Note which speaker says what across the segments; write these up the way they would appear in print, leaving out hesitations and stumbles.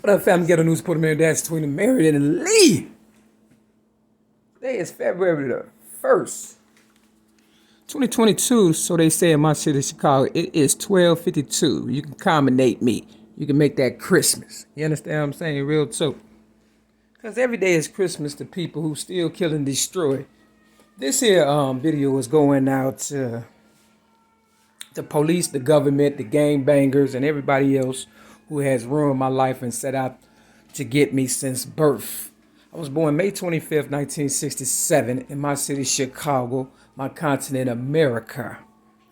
Speaker 1: What up, fam? Getto News Port America. That's between the Married and Lee. Today is February the 1st, 2022. So they say in my city, Chicago, it is 12:52. You can combinate me. You can make that Christmas. You understand what I'm saying? Real too. Because every day is Christmas to people who still kill and destroy. This here video is going out to the police, the government, the gangbangers, and everybody else who has ruined my life and set out to get me since birth. I was born May 25th, 1967 in my city, Chicago, my continent, America.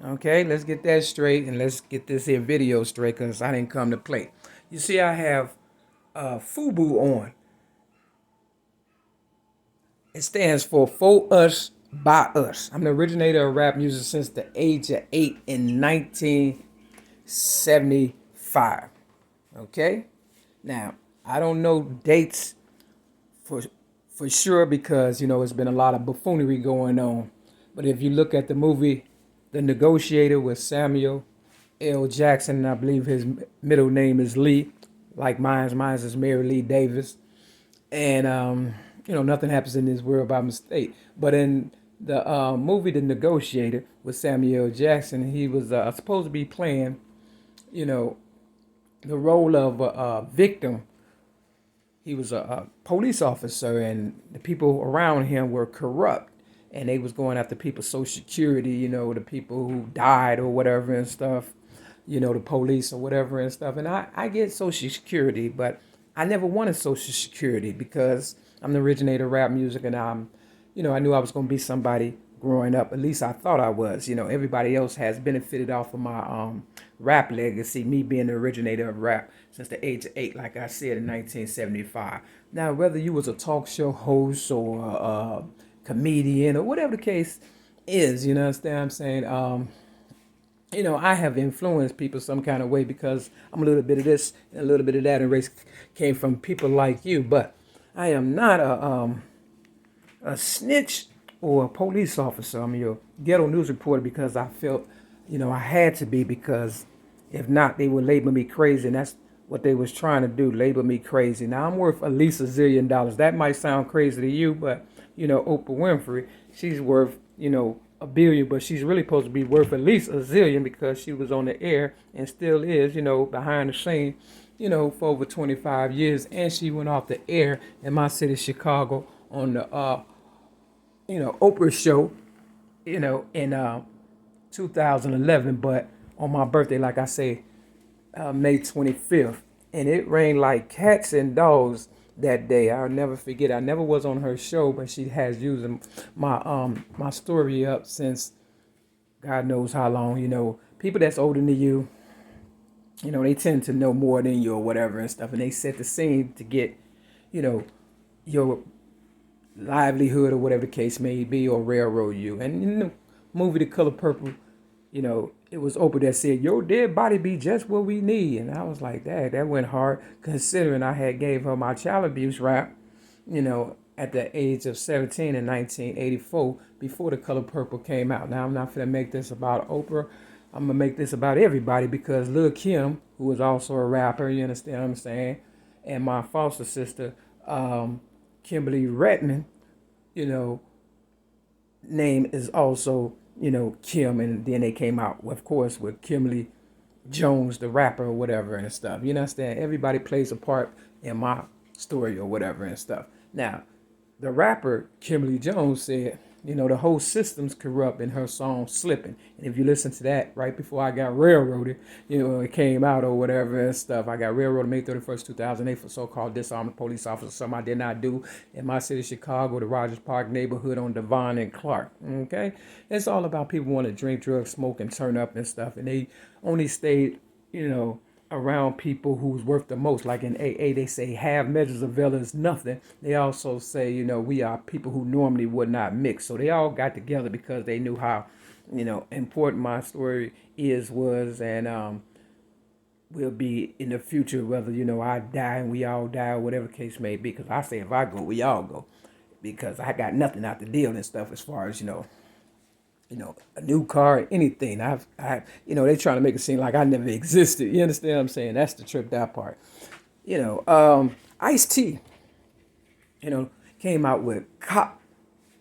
Speaker 1: Okay, let's get that straight and let's get this here video straight because I didn't come to play. You see, I have FUBU on. It stands for Us, By Us. I'm the originator of rap music since the age of 8 in 1975. Okay? Now, I don't know dates for sure because, you know, it's been a lot of buffoonery going on. But if you look at the movie The Negotiator with Samuel L. Jackson, and I believe his middle name is Lee, like mine is Mary Lee Davis. And, you know, nothing happens in this world by mistake. But in the movie The Negotiator with Samuel L. Jackson, he was supposed to be playing, you know, the role of a victim. He was a police officer, and the people around him were corrupt, and they was going after people's Social Security, you know, the people who died or whatever and stuff, you know, the police or whatever and stuff. And I get Social Security, but I never wanted Social Security because I'm the originator of rap music, and I knew I was going to be somebody growing up. At least I thought I was. You know, everybody else has benefited off of my rap legacy, me being the originator of rap since the age of 8, like I said, in 1975. Now, whether you was a talk show host or a comedian or whatever the case is, you know what I'm saying? You know, I have influenced people some kind of way because I'm a little bit of this and a little bit of that, and race came from people like you. But I am not a snitch or a police officer. I'm your ghetto news reporter because I felt, you know, I had to be, because if not, they would label me crazy, and that's what they was trying to do, label me crazy. Now, I'm worth at least $1 zillion. That might sound crazy to you, but, you know, Oprah Winfrey, she's worth, you know, $1 billion, but she's really supposed to be worth at least $1 zillion because she was on the air and still is, you know, behind the scene, you know, for over 25 years. And she went off the air in my city, Chicago, on the, you know, Oprah show, you know, in 2011. But on my birthday, like I say, May 25th. And it rained like cats and dogs that day. I'll never forget. I never was on her show, but she has used my story up since God knows how long. You know, people that's older than you, you know, they tend to know more than you or whatever and stuff. And they set the scene to get, you know, your livelihood or whatever the case may be, or railroad you. And in the movie The Color Purple, you know, it was Oprah that said, "Your dead body be just what we need." And I was like, that went hard, considering I had gave her my child abuse rap, you know, at the age of 17 in 1984, before The Color Purple came out. Now, I'm not going to make this about Oprah. I'm going to make this about everybody, because Lil' Kim, who is also a rapper, you understand what I'm saying, and my foster sister, Kimberly Redmond, you know, name is also, you know, Kim. And then they came out, of course, with Kimberly Jones, the rapper or whatever and stuff. You understand? Everybody plays a part in my story or whatever and stuff. Now, the rapper Kimberly Jones said, you know, the whole system's corrupt in her song Slipping. And if you listen to that right before I got railroaded, you know, it came out or whatever and stuff. I got railroaded May 31st, 2008 for so-called disarmed police officer, something I did not do, in my city, Chicago, the Rogers Park neighborhood on Devon and Clark. Okay? It's all about people want to drink, drug, smoke, and turn up and stuff. And they only stayed, you know, around people who's worth the most. Like in AA, they say half measures of valor is nothing. They also say, you know, we are people who normally would not mix. So they all got together because they knew how, you know, important my story was, and will be in the future, whether, you know, I die and we all die or whatever case may be. Because I say if I go, we all go. Because I got nothing out the deal and stuff as far as, you know, a new car or anything. You know, they trying to make it seem like I never existed. You understand what I'm saying? That's the tripped out part. Ice-T, came out with Cop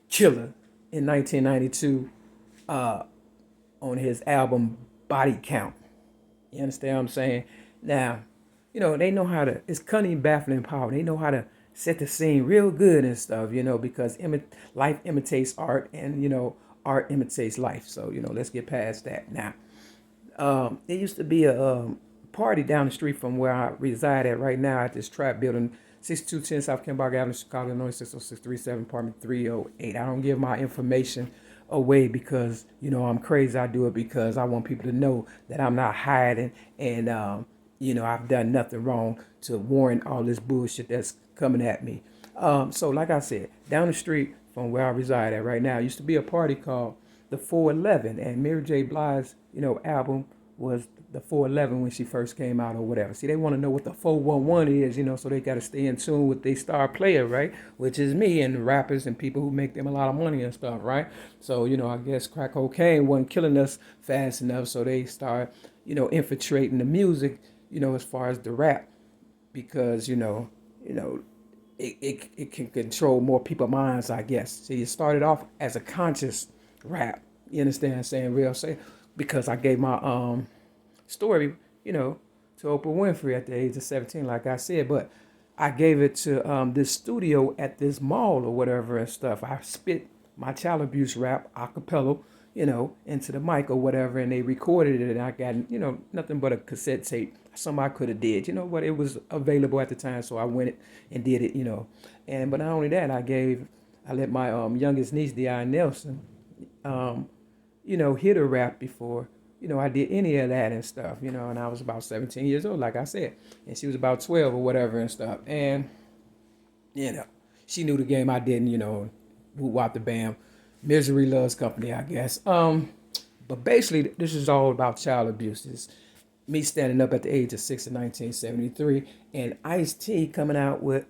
Speaker 1: Killer in 1992 on his album Body Count. You understand what I'm saying? Now, they know how to, it's cunning, baffling power. They know how to set the scene real good and stuff, because life imitates art and, art imitates life. So, let's get past that. Now, there used to be a party down the street from where I reside at right now at this trap building, 6210 South Kembark Avenue, Chicago, Illinois, 60637, apartment 308. I don't give my information away because, I'm crazy. I do it because I want people to know that I'm not hiding and, I've done nothing wrong to warrant all this bullshit that's coming at me. So like I said, down the street from where I reside at right now, used to be a party called the 411, and Mary J. Blige's, album was the 411 when she first came out or whatever. See, they want to know what the 411 is, so they got to stay in tune with their star player, right? Which is me and rappers and people who make them a lot of money and stuff, right? So, I guess crack cocaine wasn't killing us fast enough, so they start, infiltrating the music, as far as the rap, because, it can control more people's minds, I guess. See, it started off as a conscious rap. You understand what I'm saying? Real say, because I gave my story, to Oprah Winfrey at the age of 17, like I said, but I gave it to this studio at this mall or whatever and stuff. I spit my child abuse rap a cappella, into the mic or whatever, and they recorded it, and I got, nothing but a cassette tape. Something I could have did, but it was available at the time, so I went and did it, And but not only that, I let my youngest niece, Di Nelson, hit a rap before, I did any of that and stuff, and I was about 17 years old, like I said, and she was about 12 or whatever and stuff, and, she knew the game I didn't, woo wop the bam, misery loves company, I guess. But basically, this is all about child abuse. It's me standing up at the age of 6 in 1973, and Ice-T coming out with,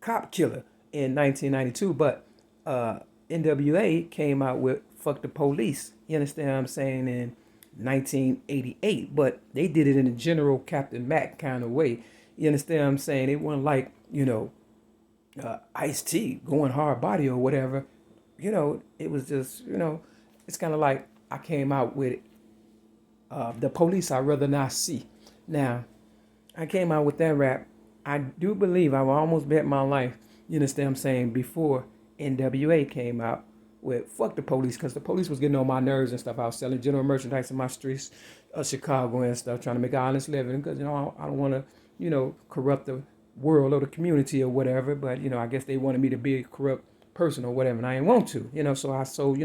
Speaker 1: Cop Killer in 1992, but NWA came out with Fuck the Police, you understand what I'm saying, in 1988, but they did it in a general Captain Mac kind of way, you understand what I'm saying, it wasn't like, Ice-T going hard body or whatever, it was just, it's kind of like I came out with the police I'd rather not see. Now, I came out with that rap. I do believe I will almost bet my life, you understand what I'm saying, before NWA came out with Fuck the Police, because the police was getting on my nerves and stuff. I was selling general merchandise in my streets of Chicago and stuff, trying to make an honest living, because, I don't want to, corrupt the world or the community or whatever, but, I guess they wanted me to be a corrupt person or whatever, and I didn't want to, so I sold,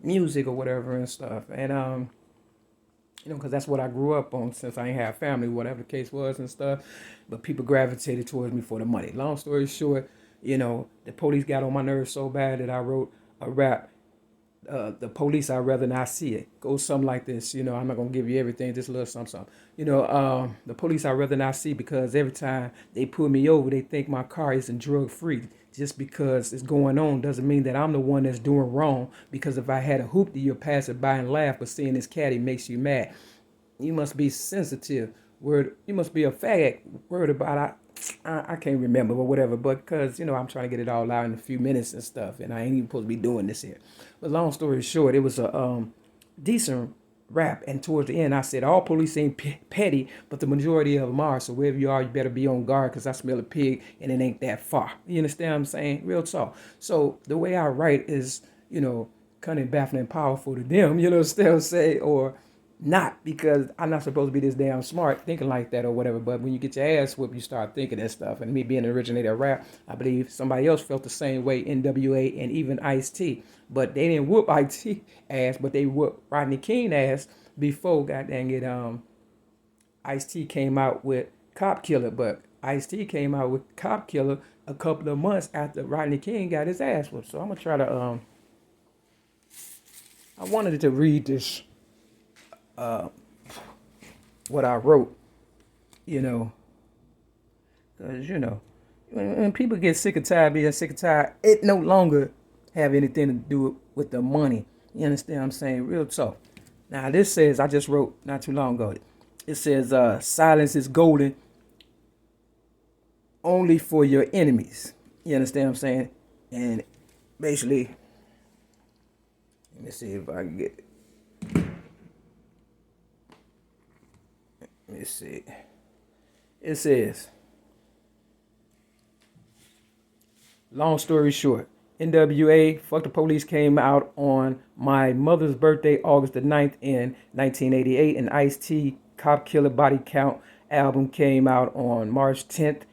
Speaker 1: music or whatever and stuff, and, because that's what I grew up on since I ain't have family, whatever the case was and stuff. But people gravitated towards me for the money. Long story short, the police got on my nerves so bad that I wrote a rap, the police I'd rather not see it. Goes something like this, I'm not going to give you everything, just a little something. The police I'd rather not see, because every time they pull me over, they think my car isn't drug free. Just because it's going on doesn't mean that I'm the one that's doing wrong. Because if I had a hoopty, you'll pass it by and laugh, but seeing this caddy makes you mad. You must be sensitive. You must be a fag. Word about I can't remember or whatever, but because, I'm trying to get it all out in a few minutes and stuff, and I ain't even supposed to be doing this here. But long story short, it was a decent rap, and towards the end, I said, all police ain't petty, but the majority of them are, so wherever you are, you better be on guard, because I smell a pig, and it ain't that far. You understand what I'm saying? Real talk. So the way I write is, cunning, baffling, powerful to them, still say, or not, because I'm not supposed to be this damn smart thinking like that or whatever, but when you get your ass whooped, you start thinking that stuff, and me being an originator of rap, I believe somebody else felt the same way, NWA and even Ice-T, but they didn't whoop Ice-T ass, but they whooped Rodney King ass before, goddamn it, Ice-T came out with Cop Killer, but Ice-T came out with Cop Killer a couple of months after Rodney King got his ass whooped. So I'm gonna try to I wanted to read this what I wrote, because when people get sick and tired being sick and tired, it no longer have anything to do with the money. You understand what I'm saying? Real talk. Now this says, I just wrote not too long ago, it says silence is golden only for your enemies. You understand what I'm saying? And basically, let me see if I can get it. Let me see. It says, long story short, NWA, Fuck the Police came out on my mother's birthday, August the 9th in 1988, and Ice-T, Cop Killer Body Count album came out on March 10th,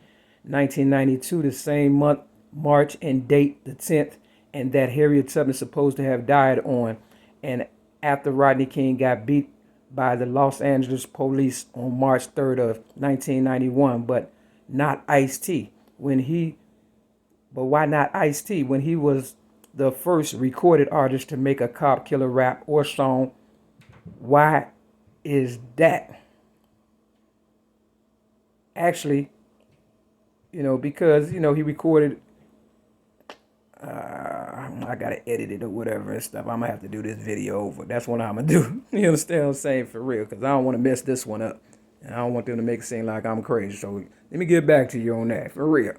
Speaker 1: 1992, the same month, March and date the 10th, and that Harriet Tubman is supposed to have died on, and after Rodney King got beat by the Los Angeles police on March 3rd of 1991, but not Ice-T. But why not Ice-T when he was the first recorded artist to make a cop killer rap or song? Why is that? Actually, because, he recorded, I gotta edit it or whatever and stuff. I'm gonna have to do this video over. That's what I'm gonna do. You understand what I'm saying? For real, because I don't want to mess this one up. And I don't want them to make it seem like I'm crazy. So let me get back to you on that. For real.